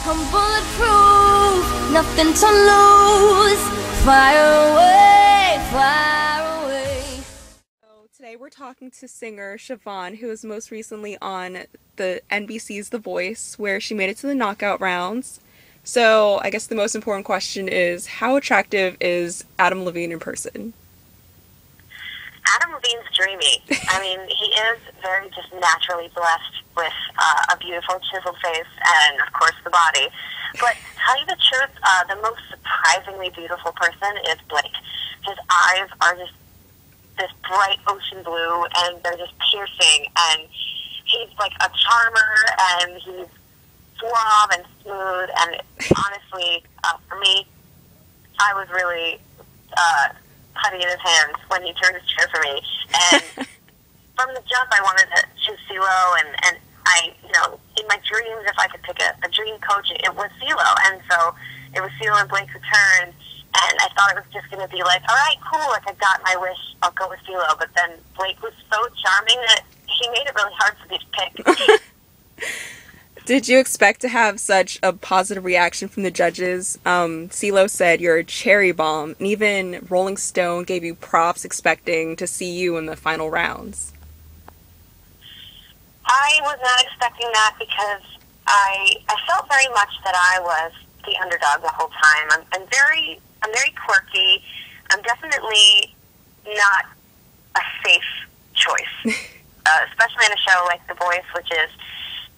I'm bulletproof, nothing to lose. Fire away, fire away. So today we're talking to singer Chevonne, who was most recently on the NBC's The Voice, where she made it to the knockout rounds. So I guess the most important question is, how attractive is Adam Levine in person? Adam Levine's dreamy. I mean, he is very just naturally blessed with a beautiful chiseled face and, of course, the body. But to tell you the truth, the most surprisingly beautiful person is Blake. His eyes are just this bright ocean blue, and they're just piercing. And he's like a charmer, and he's suave and smooth. And honestly, for me, I was really putty in his hands when he turned his chair for me. And from the jump, I wanted to choose Cee-lo, and I, in my dreams, if I could pick a dream coach, it was Cee-lo. And so it was Cee-lo and Blake who turned, and I thought it was just going to be like, all right, cool, like I got my wish, I'll go with Cee-lo. But then Blake was so charming that he made it really hard for me to pick. Did you expect to have such a positive reaction from the judges? Cee-lo said you're a cherry bomb, and even Rolling Stone gave you props expecting to see you in the final rounds. I was not expecting that because I felt very much that I was the underdog the whole time. I'm very quirky. I'm definitely not a safe choice, especially in a show like The Voice, which is,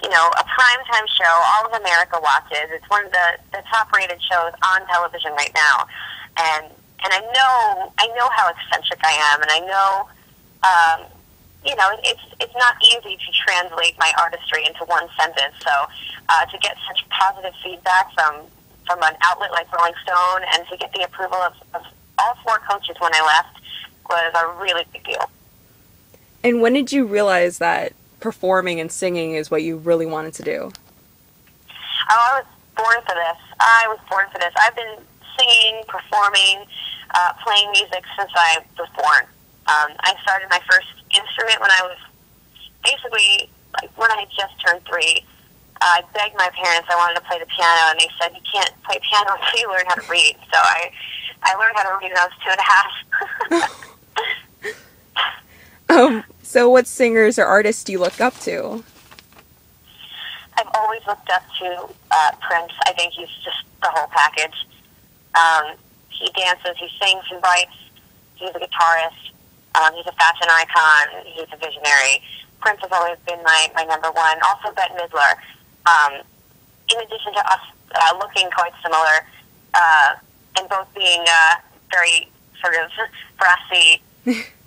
a primetime show all of America watches. It's one of the top-rated shows on television right now, and I know how eccentric I am, and I know, it's not easy to translate my artistry into one sentence. So to get such positive feedback from an outlet like Rolling Stone, and to get the approval of all four coaches when I left, was a really big deal. And when did you realize that performing and singing is what you really wanted to do? Oh, I was born for this. I've been singing, performing, playing music since I was born. I started my first instrument when I was basically, when I had just turned 3. I begged my parents, I wanted to play the piano, and they said, you can't play piano until you learn how to read. So I learned how to read when I was 2.5. So what singers or artists do you look up to? I've always looked up to Prince. I think he's just the whole package. He dances, he sings, he writes, he's a guitarist, he's a fashion icon, he's a visionary. Prince has always been my number one. Also Bette Midler. In addition to us looking quite similar, and both being very sort of brassy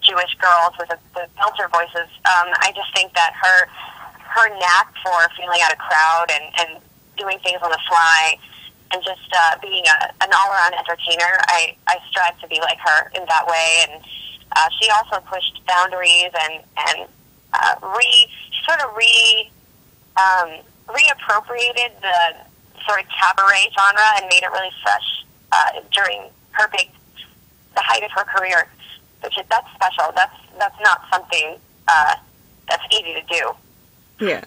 Jewish girls with belter voices, I just think that her knack for feeling out a crowd and doing things on the fly, and just being an all-around entertainer, I strive to be like her in that way. And she also pushed boundaries and reappropriated the sort of cabaret genre and made it really fresh during the height of her career. That's special. That's not something that's easy to do. Yeah.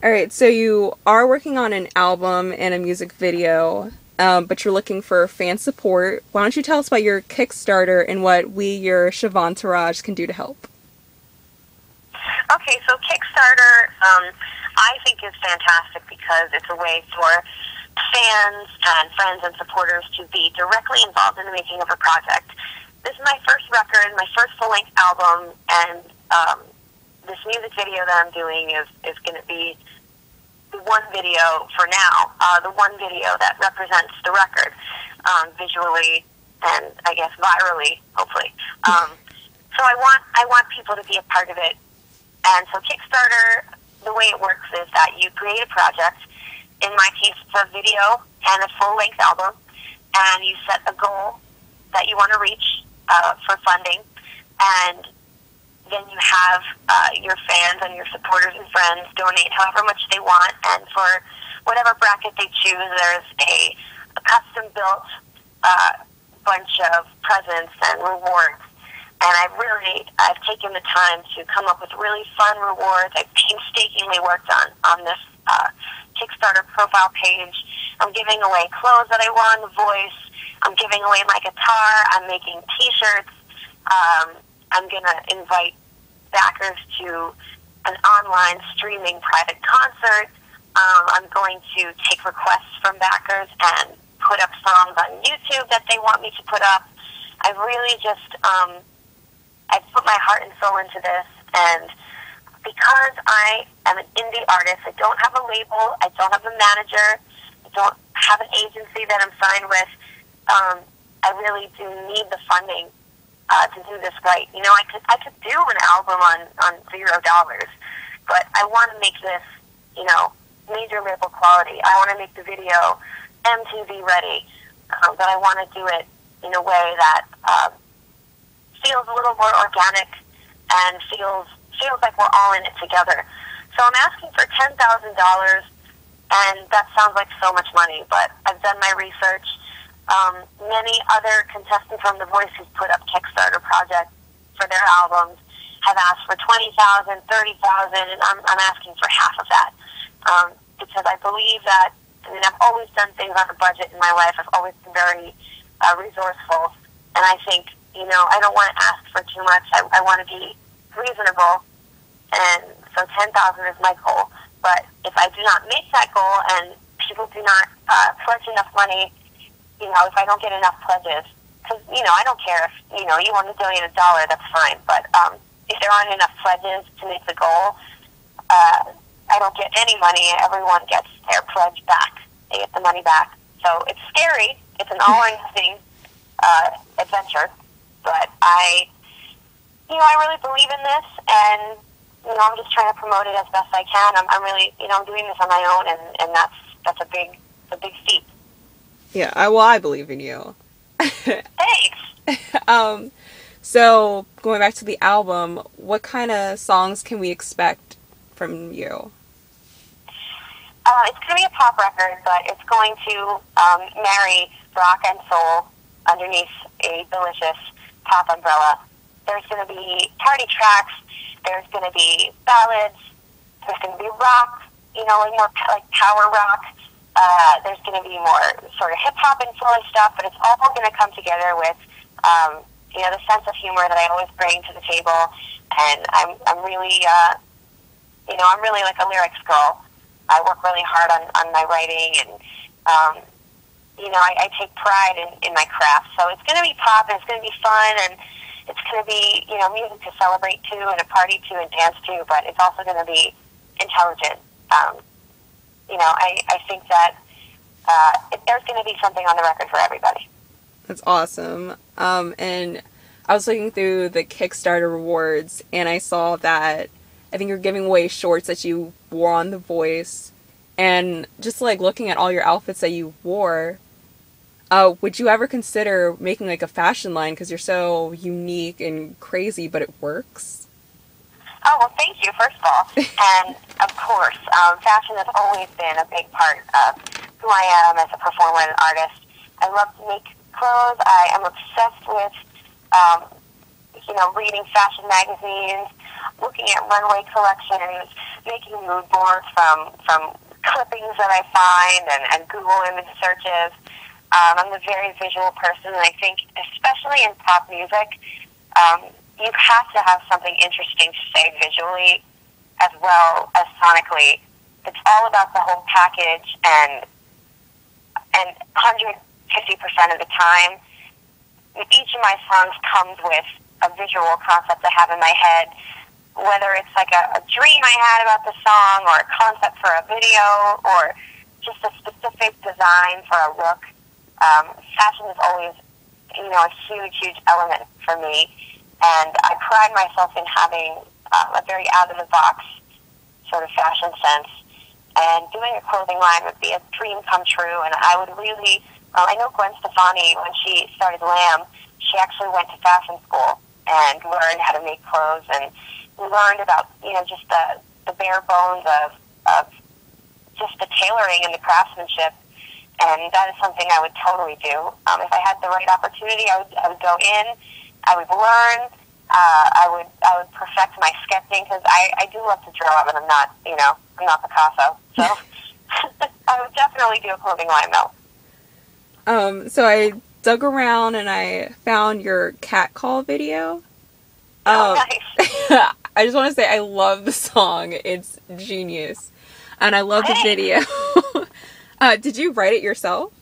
All right, so you are working on an album and a music video, but you're looking for fan support. Why don't you tell us about your Kickstarter and what we, your Chevonne Tourage, can do to help? Okay, so Kickstarter, I think is fantastic because it's a way for fans and friends and supporters to be directly involved in the making of a project. This is my first record, my first full-length album, and this music video that I'm doing is going to be the one video for now, the one video that represents the record, visually and I guess virally, hopefully. So I want people to be a part of it. And so Kickstarter, the way it works is that you create a project. In my case, it's a video and a full-length album, and you set a goal that you want to reach for funding, and then you have your fans and your supporters and friends donate however much they want, and for whatever bracket they choose, there's a custom-built bunch of presents and rewards. And I've taken the time to come up with really fun rewards. I've painstakingly worked on this Kickstarter Kickstarter profile page. I'm giving away clothes that I won on The Voice. I'm giving away my guitar. I'm making T-shirts. I'm going to invite backers to an online streaming private concert. I'm going to take requests from backers and put up songs on YouTube that they want me to put up. I've really just, I've put my heart and soul into this, and because I am an indie artist, I don't have a label, I don't have a manager, I don't have an agency that I'm signed with, I really do need the funding to do this right. You know, I could do an album on $0, but I want to make this, you know, major label quality. I want to make the video MTV ready, but I want to do it in a way that feels a little more organic and feels like we're all in it together. So I'm asking for $10,000, and that sounds like so much money, but I've done my research. Many other contestants from The Voice who've put up Kickstarter projects for their albums have asked for $20,000, $30,000, and I'm asking for half of that, because I believe that, I mean, I've always done things on a budget in my life. I've always been very resourceful, and I think, you know, I don't want to ask for too much. I want to be reasonable, and so $10,000 is my goal. But if I do not make that goal and people do not pledge enough money, you know, if I don't get enough pledges, because, you know, I don't care if, you know, you want to donate $1, that's fine. But if there aren't enough pledges to make the goal, I don't get any money. Everyone gets their pledge back. They get the money back. So it's scary. It's an all-or-nothing adventure. But I really believe in this, and, you know, I'm just trying to promote it as best I can. I'm really, you know, I'm doing this on my own, and that's a big feat. Yeah, I believe in you. Thanks. So going back to the album, what kind of songs can we expect from you? It's going to be a pop record, but it's going to marry rock and soul underneath a delicious pop umbrella. There's going to be party tracks. There's going to be ballads. There's going to be rock, you know, like more like power rock. There's going to be more sort of hip-hop influence stuff, but it's all going to come together with, you know, the sense of humor that I always bring to the table. And I'm really, you know, I'm really like a lyrics girl. I work really hard on my writing, and, you know, I take pride in my craft. So it's going to be pop, and it's going to be fun, and it's going to be, you know, music to celebrate to and a party to and dance to, but it's also going to be intelligent. You know, I think that there's going to be something on the record for everybody. That's awesome. And I was looking through the Kickstarter rewards, and I saw that I think you're giving away shorts that you wore on The Voice, and just like looking at all your outfits that you wore, would you ever consider making like a fashion line, because you're so unique and crazy, but it works? Oh, well, thank you, first of all. And, of course, fashion has always been a big part of who I am as a performer and an artist. I love to make clothes. I am obsessed with, you know, reading fashion magazines, looking at runway collections, making mood boards from clippings that I find and Google image searches. I'm a very visual person, and I think, especially in pop music, you have to have something interesting to say visually as well as sonically. It's all about the whole package, and 150% of the time, each of my songs comes with a visual concept I have in my head, whether it's like a dream I had about the song, or a concept for a video, or just a specific design for a look. Fashion is always, you know, a huge element for me. And I pride myself in having a very out-of-the-box sort of fashion sense. And doing a clothing line would be a dream come true. And I would really, I know Gwen Stefani, when she started Lamb, she actually went to fashion school and learned how to make clothes, and learned about, you know, just the bare bones of just the tailoring and the craftsmanship. And that is something I would totally do. If I had the right opportunity, I would go in. I would learn. I would perfect my sketching, because I do love to draw, but I'm not, you know, I'm not Picasso. So definitely do a clothing line, though. So I dug around and I found your cat call video. Oh, nice. I just want to say I love the song. It's genius. And I love the video. Did you write it yourself?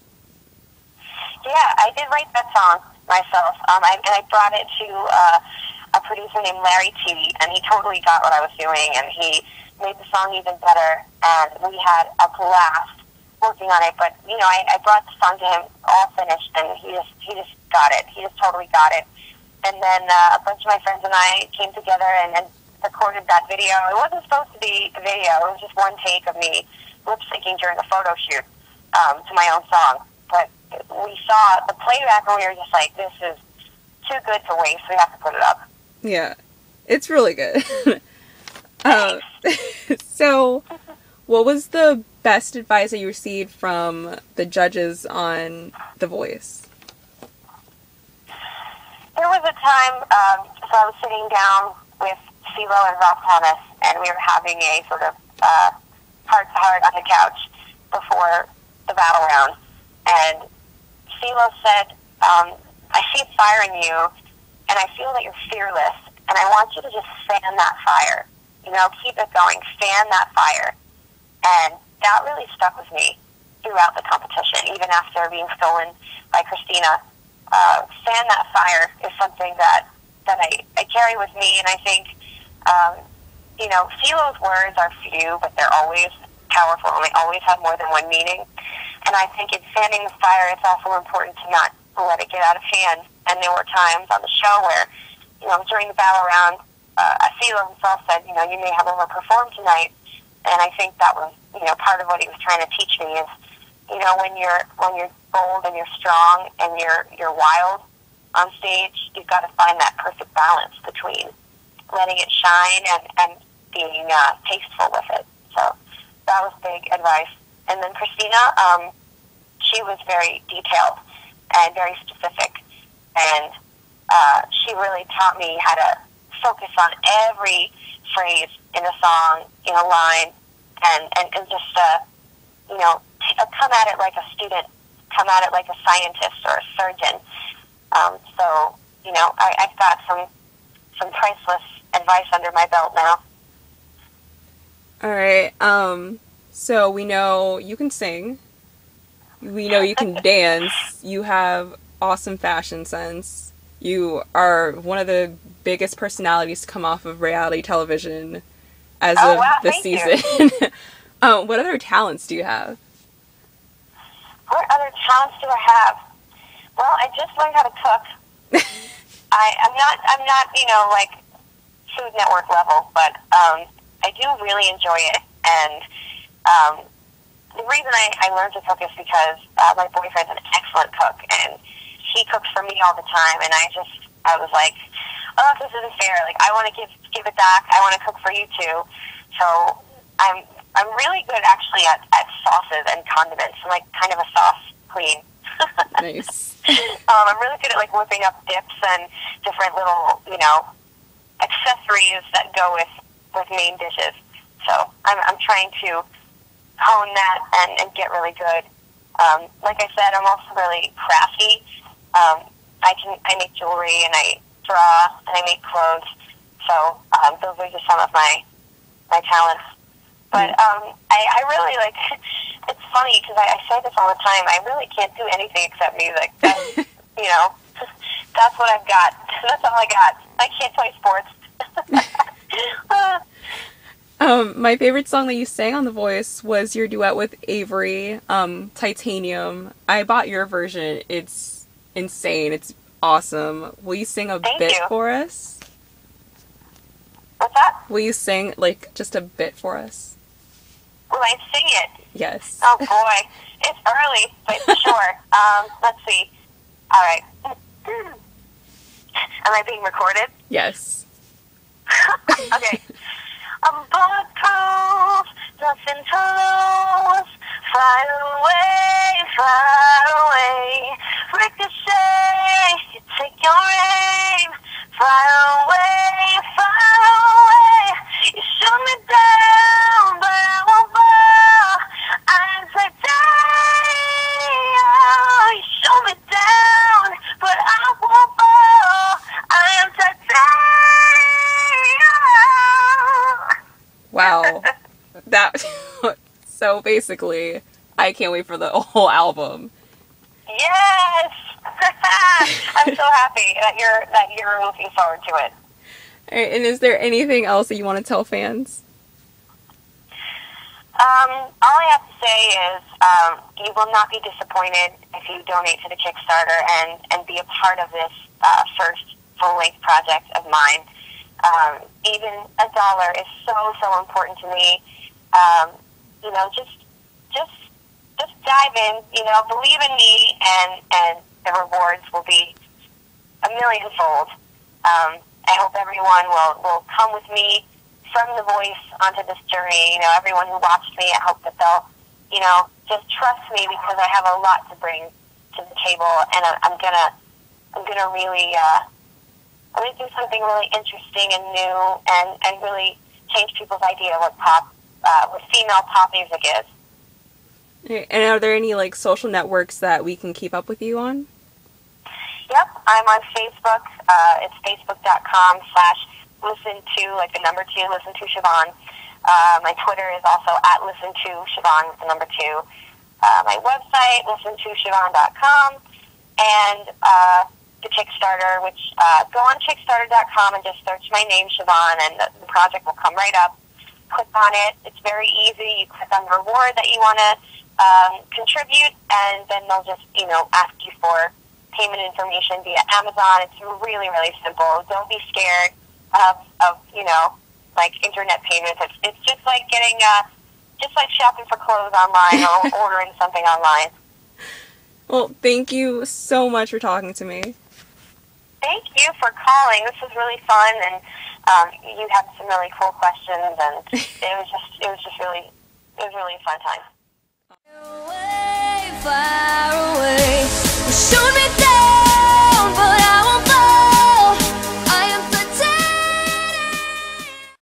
Yeah, I did write that song myself. And I brought it to a producer named Larry T, and he totally got what I was doing, and he made the song even better, and we had a blast working on it. But, you know, I brought the song to him all finished, and he just got it. He just totally got it. And then a bunch of my friends and I came together and recorded that video. It wasn't supposed to be a video. It was just one take of me lip-syncing during a photo shoot to my own song. But we saw the playback and we were just like, this is too good to waste. We have to put it up. Yeah, it's really good. So, what was the best advice that you received from the judges on The Voice? There was a time, so I was sitting down with Cee-lo and Rob Thomas, and we were having a sort of heart-to-heart on the couch before the battle round. And Cee-lo said, I see fire in you, and I feel that you're fearless, and I want you to just fan that fire. You know, keep it going, fan that fire. And that really stuck with me throughout the competition, even after being stolen by Christina. Fan that fire is something that I carry with me, and I think, you know, Cee-lo's words are few, but they're always powerful, and they always have more than one meaning. And I think in fanning the fire, it's also important to not let it get out of hand. And there were times on the show where, you know, during the battle round, Cee-lo himself said, you know, you may have overperformed tonight. And I think that was, you know, part of what he was trying to teach me is, you know, when you're bold and you're strong and you're wild on stage, you've got to find that perfect balance between letting it shine and being tasteful with it. So that was big advice. And then Christina, she was very detailed and very specific, and she really taught me how to focus on every phrase in a song, in a line, and just, you know, come at it like a student, come at it like a scientist or a surgeon. So, you know, I've got some priceless advice under my belt now. All right. So we know you can sing. We know you can dance. You have awesome fashion sense. You are one of the biggest personalities to come off of reality television as of this season. What other talents do you have? What other talents do I have? Well, I just learned how to cook. I'm not, you know, like Food Network level, but I do really enjoy it. And the reason I learned to cook is because my boyfriend's an excellent cook, and he cooks for me all the time. And I was like, oh, this isn't fair. Like, I want to give it back. I want to cook for you too. So I'm really good actually at sauces and condiments. I'm like kind of a sauce queen. Nice. I'm really good at like whipping up dips and different little, you know, accessories that go with main dishes. So I'm trying to hone that and get really good. Like I said, I'm also really crafty. I make jewelry and I draw and I make clothes. So those are just some of my talents. But I really like. It's funny because I say this all the time. I really can't do anything except music. That's, you know, that's what I've got. That's all I got. I can't play sports. My favorite song that you sang on The Voice was your duet with Avery, Titanium. I bought your version. It's insane. It's awesome. Will you sing a bit for us? What's that? Will you sing, like, just a bit for us? Will I sing it? Yes. Oh, boy. It's early, but sure. Let's see. All right. Am I being recorded? Yes. Okay. I'm bulletproof, nothing to lose. Fly away, ricochet, you take your aim. Fly away, you shoot me down, but I won't fall. I'm so down. So basically, I can't wait for the whole album. Yes! I'm so happy that you're looking forward to it. All right, and is there anything else that you want to tell fans? All I have to say is you will not be disappointed if you donate to the Kickstarter and be a part of this first full-length project of mine. Even $1 is so important to me. You know, just dive in. You know, believe in me, and the rewards will be a millionfold. I hope everyone will come with me from The Voice onto this journey. You know, everyone who watched me, I hope that they'll, you know, just trust me because I have a lot to bring to the table, and I'm gonna really, I'm gonna do something really interesting and new, and really change people's idea of what female pop music is. And are there any like social networks that we can keep up with you on? Yep, I'm on Facebook. It's facebook.com/listen to, like the number 2, listen to Chevonne. My Twitter is also @listen to Chevonne with the number 2. My website, listentochavonne.com, and the Kickstarter, which go on Kickstarter.com and just search my name, Chevonne, and the project will come right up. Click on it. It's very easy. You click on the reward that you want to contribute, and then they'll just, you know, ask you for payment information via Amazon. It's really, really simple. Don't be scared of you know, like internet payments. It's just like getting, just like shopping for clothes online or ordering something online. Well, thank you so much for talking to me. Thank you for calling. This was really fun, and you had some really cool questions, and it was really a fun time. Far away, far away.